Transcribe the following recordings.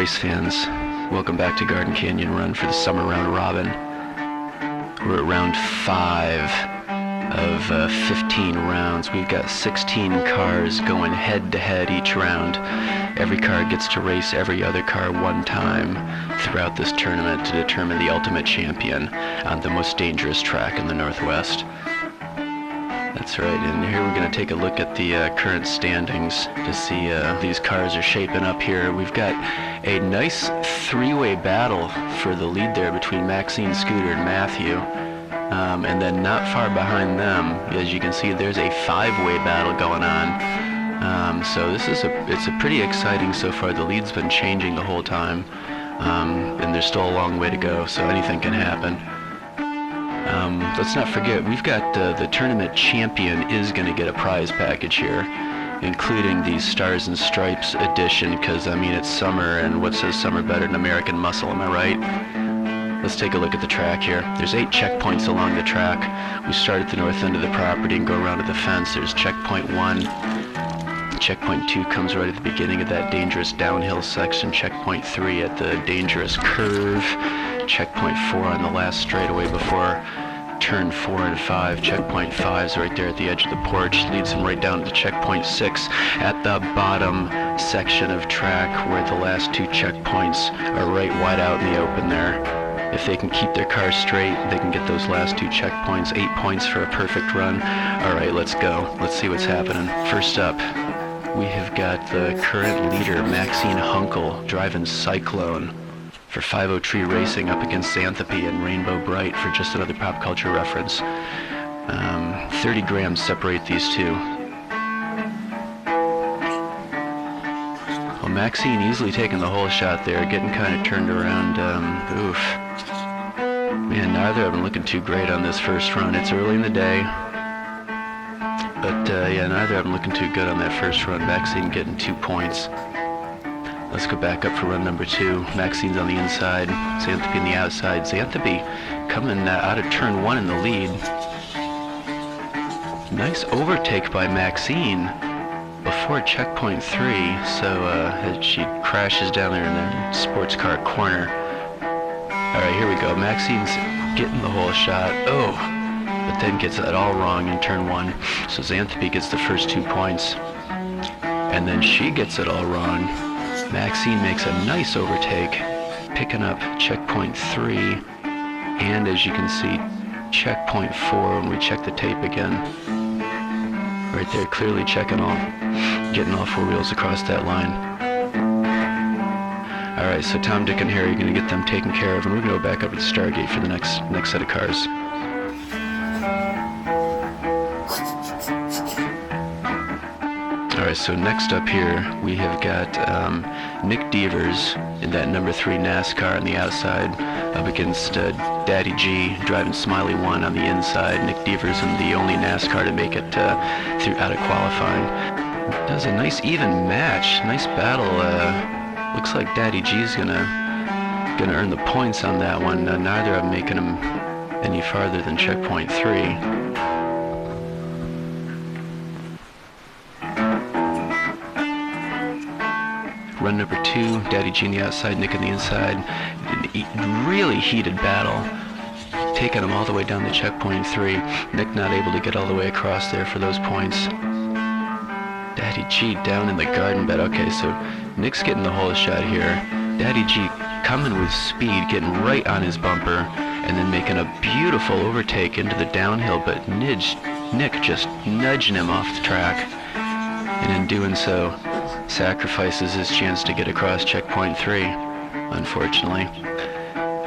race fans. Welcome back to Garden Canyon Run for the Summer Round Robin. We're at round 5 of 15 rounds. We've got 16 cars going head-to-head each round. Every car gets to race every other car one time throughout this tournament to determine the ultimate champion on the most dangerous track in the Northwest. That's right, and here we're going to take a look at the current standings to see these cars are shaping up here. We've got a nice three-way battle for the lead there between Maxine, Scooter, and Matthew. And then not far behind them, as you can see, there's a five-way battle going on. So this is it's a pretty exciting so far. The lead's been changing the whole time, and there's still a long way to go, so anything can happen. Let's not forget, we've got the tournament champion is going to get a prize package here, including the Stars and Stripes edition, because, I mean, it's summer, and what says summer better than American Muscle, am I right? Let's take a look at the track here. There's 8 checkpoints along the track. We start at the north end of the property and go around to the fence. There's checkpoint 1. Checkpoint 2 comes right at the beginning of that dangerous downhill section. Checkpoint 3 at the dangerous curve. Checkpoint 4 on the last straightaway before turn 4 and 5. Checkpoint 5 is right there at the edge of the porch. Leads them right down to checkpoint 6 at the bottom section of track where the last 2 checkpoints are right wide out in the open there. If they can keep their car straight, they can get those last 2 checkpoints. 8 points for a perfect run. All right, let's go. Let's see what's happening. First up, we have got the current leader, Maxine Hunkel, driving Cyclone for 503 Racing up against Xanthopy and Rainbow Bright for just another pop culture reference. 30 grams separate these two. Well, Maxine easily taking the whole shot there, getting kind of turned around. Oof. Man, neither of them looking too great on this first run. It's early in the day. But yeah, neither of them looking too good on that first run. Maxine getting 2 points. Let's go back up for run number 2. Maxine's on the inside, Xanthopy on the outside. Xanthopy coming out of turn 1 in the lead. Nice overtake by Maxine before checkpoint 3, so as she crashes down there in the sports car corner. Alright, here we go. Maxine's getting the whole shot. Oh, but then gets it all wrong in turn 1. So Xanthopy gets the first 2 points. And then she gets it all wrong. Maxine makes a nice overtake, picking up checkpoint 3, and as you can see, checkpoint 4 when we check the tape again. Right there, clearly getting all 4 wheels across that line. Alright, so Tom, Dick, and Harry are going to get them taken care of, and we're going to go back up to the Stargate for the next set of cars. Alright, so next up here, we have got Nick Devers in that number 3 NASCAR on the outside up against Daddy G driving Smiley 1 on the inside. Nick Devers in the only NASCAR to make it through out of qualifying. Does a nice even match, nice battle. Looks like Daddy G's gonna earn the points on that one. Neither of them making him any farther than checkpoint 3. Run number 2, Daddy G on the outside, Nick on the inside. Really heated battle, taking them all the way down to checkpoint 3. Nick not able to get all the way across there for those points. Daddy G down in the garden bed. Okay, so Nick's getting the whole shot here. Daddy G coming with speed, getting right on his bumper, and then making a beautiful overtake into the downhill, but Nick just nudging him off the track. And in doing so, sacrifices his chance to get across checkpoint 3, unfortunately.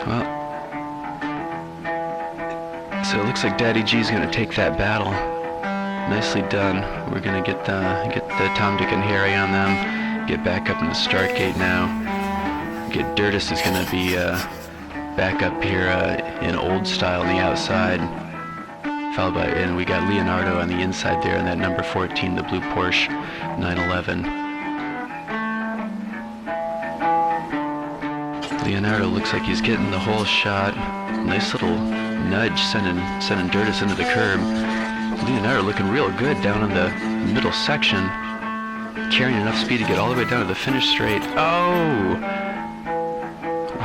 Well, so it looks like Daddy G's going to take that battle. Nicely done. We're going to get the Tom, Dick, and Harry on them. Get back up in the start gate now. Get Dirtus is going to be back up here in old style on the outside. Followed by, and we got Leonardo on the inside there in that number 14, the blue Porsche 911. Leonardo looks like he's getting the whole shot. Nice little nudge sending Dirtus into the curb. Leonardo looking real good down in the middle section. Carrying enough speed to get all the way down to the finish straight. Oh!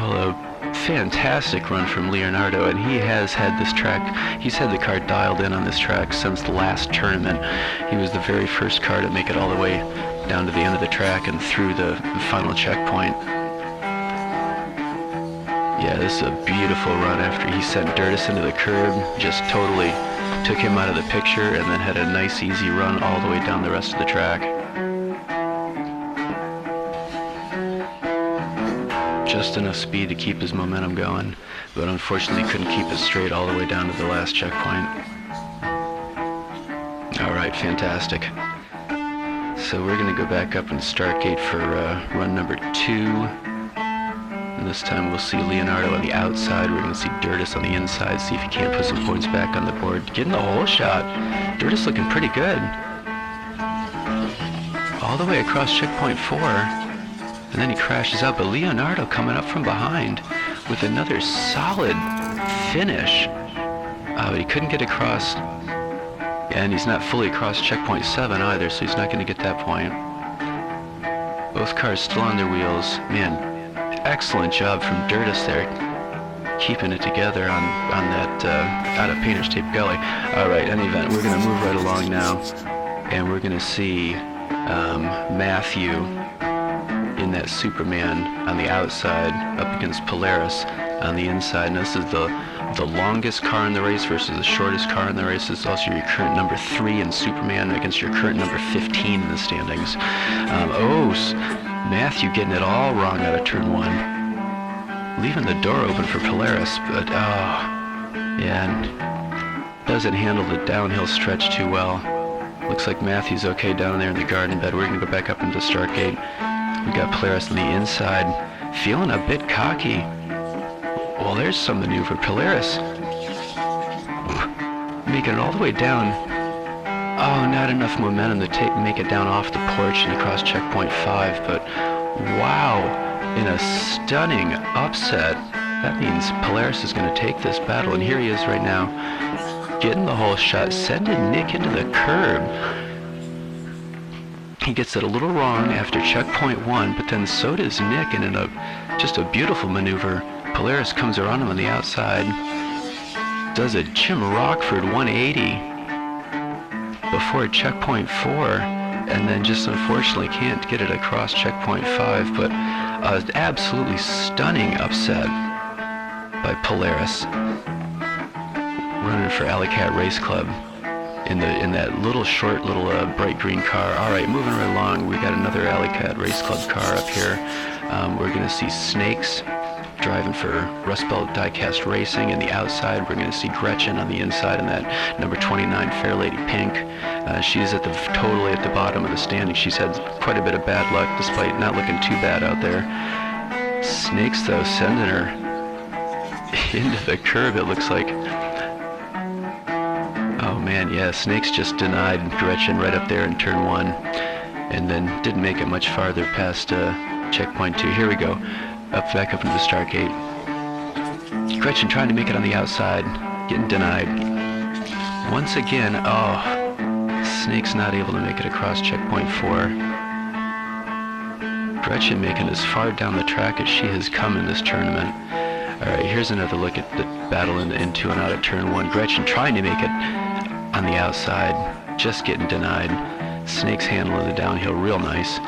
Well, a fantastic run from Leonardo, and he has had this track, he's had the car dialed in on this track since the last tournament. He was the very first car to make it all the way down to the end of the track and through the final checkpoint. Yeah, this is a beautiful run after he sent Dirtus into the curb, just totally took him out of the picture, and then had a nice easy run all the way down the rest of the track. Just enough speed to keep his momentum going, but unfortunately couldn't keep it straight all the way down to the last checkpoint. All right, fantastic. So we're going to go back up in start gate for run number 2. And this time we'll see Leonardo on the outside. We're going to see Dirtus on the inside, see if he can't put some points back on the board. Getting the whole shot. Dirtus looking pretty good. All the way across checkpoint 4. And then he crashes out, but Leonardo coming up from behind with another solid finish. But he couldn't get across, and he's not fully across checkpoint 7 either, so he's not going to get that point. Both cars still on their wheels. Man, excellent job from Dirtus there, keeping it together on that out of Painter's Tape Gully. All right, in any event, we're going to move right along now, and we're going to see Matthew in that Superman on the outside up against Polaris on the inside. And this is the longest car in the race versus the shortest car in the race. This is also your current number 3 in Superman against your current number 15 in the standings. Matthew getting it all wrong out of turn 1. Leaving the door open for Polaris, but and doesn't handle the downhill stretch too well. Looks like Matthew's okay down there in the garden bed. We're going to go back up into start gate. We got Polaris on the inside, feeling a bit cocky. Well, there's some maneuver. Polaris making it all the way down. Oh, not enough momentum to make it down off the porch and across checkpoint 5, but wow, in a stunning upset. That means Polaris is going to take this battle, and here he is right now, getting the whole shot, sending Nick into the curb. He gets it a little wrong after checkpoint 1, but then so does Nick, and in just a beautiful maneuver, Polaris comes around him on the outside, does a Jim Rockford 180 before checkpoint 4, and then just unfortunately can't get it across checkpoint 5, but an absolutely stunning upset by Polaris, running for Wildcat Race Club in that short little bright green car. All right, moving right along, we got another Wildcat Race Club car up here. We're going to see Snakes driving for Rust Belt Diecast Racing. In the outside, we're going to see Gretchen on the inside in that number 29 Fair Lady Pink. She's totally at the bottom of the standing. She's had quite a bit of bad luck despite not looking too bad out there. Snakes, though, sending her into the curb, it looks like. Oh man, yeah, Snakes just denied Gretchen right up there in turn 1, and then didn't make it much farther past checkpoint 2. Here we go, back up into the start gate. Gretchen trying to make it on the outside, getting denied. Once again, Snakes not able to make it across checkpoint 4. Gretchen making as far down the track as she has come in this tournament. All right, here's another look at the battle into and out of turn 1. Gretchen trying to make it on the outside, just getting denied. Snakes handling the downhill real nice.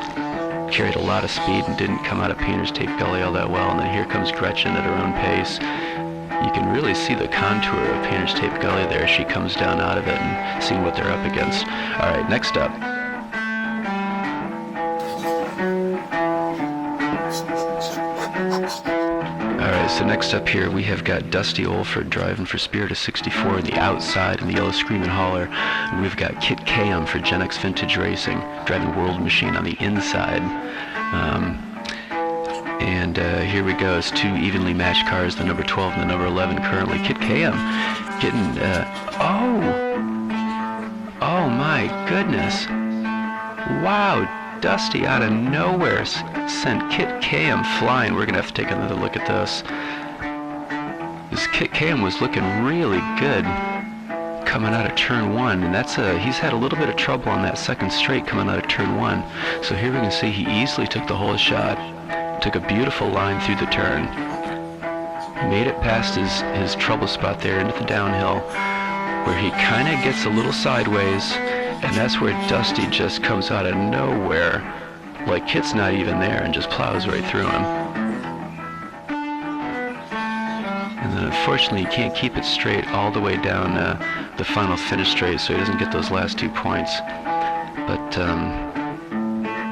Carried a lot of speed and didn't come out of Painter's Tape Gully all that well. And then here comes Gretchen at her own pace. You can really see the contour of Painter's Tape Gully there as she comes down out of it and seeing what they're up against. All right, next up. So next up here, we have got Dusty Olford driving for Spirit of 64 in the outside in the yellow Screamin' Holler. And we've got Kit Kayum for Gen X Vintage Racing driving World Machine on the inside. Here we go. It's 2 evenly matched cars, the number 12 and the number 11 currently. Kit Kayum getting, oh my goodness. Wow. Dusty out of nowhere sent Kit Kayum flying. We're going to have to take another look at this. This Kit Kayum was looking really good coming out of turn 1, and he's had a little bit of trouble on that second straight coming out of turn 1. So here we can see he easily took the whole shot, took a beautiful line through the turn, Made it past his trouble spot there into the downhill, where he kind of gets a little sideways, and that's where Dusty just comes out of nowhere, like Kit's not even there, and just plows right through him. And then unfortunately he can't keep it straight all the way down the final finish straight, so he doesn't get those last 2 points. But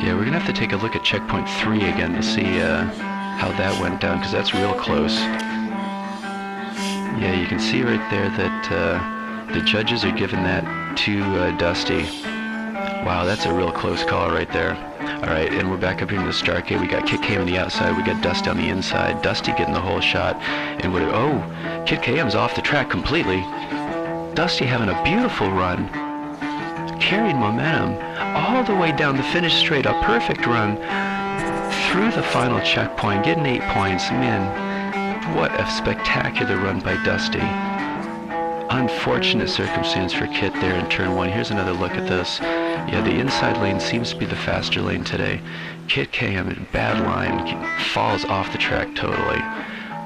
yeah, we're gonna have to take a look at checkpoint 3 again to see how that went down, because that's real close. Yeah, you can see right there that the judges are giving that to Dusty. Wow, that's a real close call right there. All right, and we're back up here in the start gate. We got Kit K on the outside. We got Dusty on the inside. Dusty getting the whole shot. And Kit K's off the track completely. Dusty having a beautiful run. Carrying momentum all the way down the finish straight. A perfect run through the final checkpoint, getting 8 points. Man, what a spectacular run by Dusty. Unfortunate circumstance for Kit there in turn 1. Here's another look at this. Yeah, the inside lane seems to be the faster lane today. Kit K in a bad line, falls off the track totally.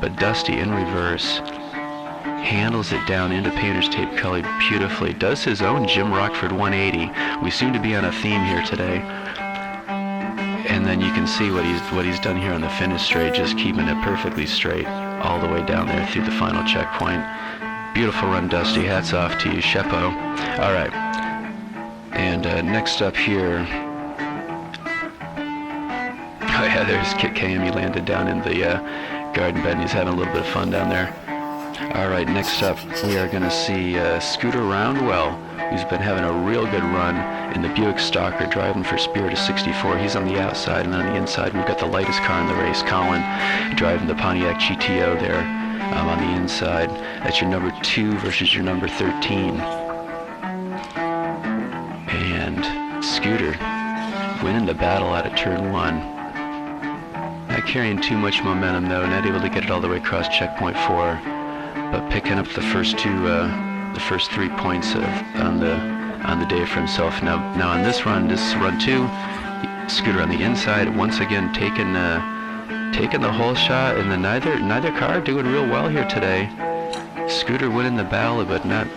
But Dusty in reverse handles it down into painter's tape color beautifully. Does his own Jim Rockford 180. We seem to be on a theme here today. And then you can see what he's done here on the finish straight, just keeping it perfectly straight all the way down there through the final checkpoint. Beautiful run, Dusty. Hats off to you, Shepo. All right. And next up here, oh yeah, there's Kit K. He landed down in the garden bed, and he's having a little bit of fun down there. All right, next up, we are going to see Scooter Roundwell, who's been having a real good run in the Buick Stalker, driving for Spirit of 64. He's on the outside, and then on the inside, we've got the lightest car in the race, Colin, driving the Pontiac GTO there on the inside. That's your number 2 versus your number 13. And Scooter winning the battle out of turn 1. Not carrying too much momentum, though, not able to get it all the way across checkpoint 4. But picking up the first 3 points on the day for himself. Now on this run 2, Scooter on the inside once again taking the whole shot, and then neither car doing real well here today. Scooter winning the battle, but not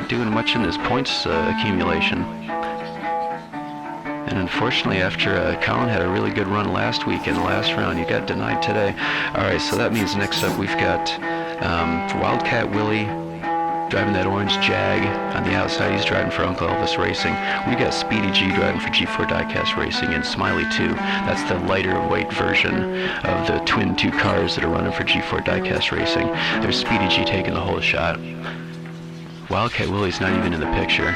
doing much in his points accumulation. And unfortunately, after Colin had a really good run last week in the last round, he got denied today. All right, so that means next up we've got Wildcat Willie driving that orange Jag on the outside. He's driving for Uncle Elvis Racing. We got Speedy G driving for G4 Diecast Racing, and Smiley 2. That's the lighter weight version of the twin 2 cars that are running for G4 Diecast Racing. There's Speedy G taking the whole shot. Wildcat Willie's not even in the picture.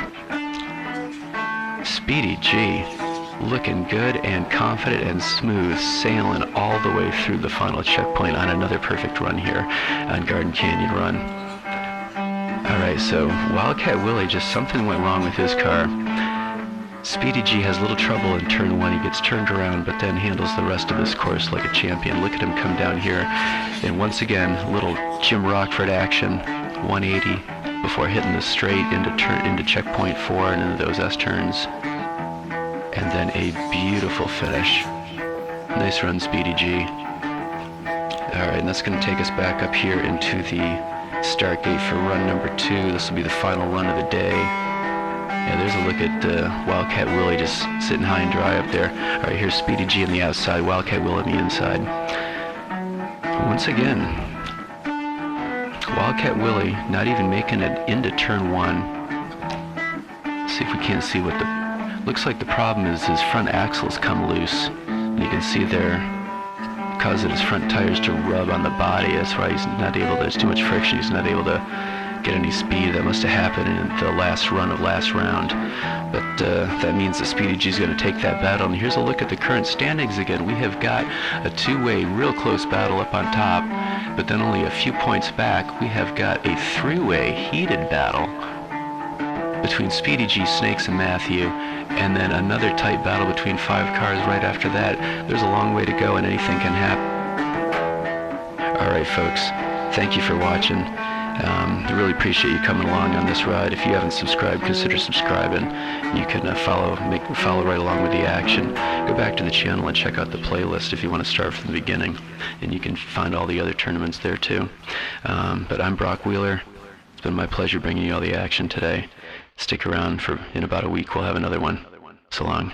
Speedy G looking good and confident and smooth, sailing all the way through the final checkpoint on another perfect run here on Garden Canyon Run. Alright, so Wildcat Willie, just something went wrong with his car. Speedy G has a little trouble in turn 1. He gets turned around, but then handles the rest of his course like a champion. Look at him come down here, and once again, little Jim Rockford action, 180 before hitting the straight into checkpoint 4 and into those S-turns. And then a beautiful finish. Nice run, Speedy G. Alright, and that's going to take us back up here into the start gate for run number 2. This will be the final run of the day. Yeah, there's a look at Wildcat Willie just sitting high and dry up there. Alright, here's Speedy G on the outside, Wildcat Willie on the inside. Once again, Wildcat Willie not even making it into turn 1. See if we can't see what the... Looks like the problem is his front axles come loose. And you can see there, causing his front tires to rub on the body. That's why he's not able to, there's too much friction. He's not able to get any speed. That must have happened in the last run of last round. But that means that Speedy G's going to take that battle. And here's a look at the current standings again. We have got a 2-way, real close battle up on top. But then only a few points back, we have got a 3-way heated battle between Speedy G, Snakes, and Matthew, and then another tight battle between 5 cars right after that. There's a long way to go, and anything can happen. All right, folks, thank you for watching, I really appreciate you coming along on this ride. If you haven't subscribed, consider subscribing. You can follow right along with the action. Go back to the channel and check out the playlist if you want to start from the beginning, and you can find all the other tournaments there too. But I'm Brock Wheeler. It's been my pleasure bringing you all the action today. Stick around, for in about a week we'll have another one. So long.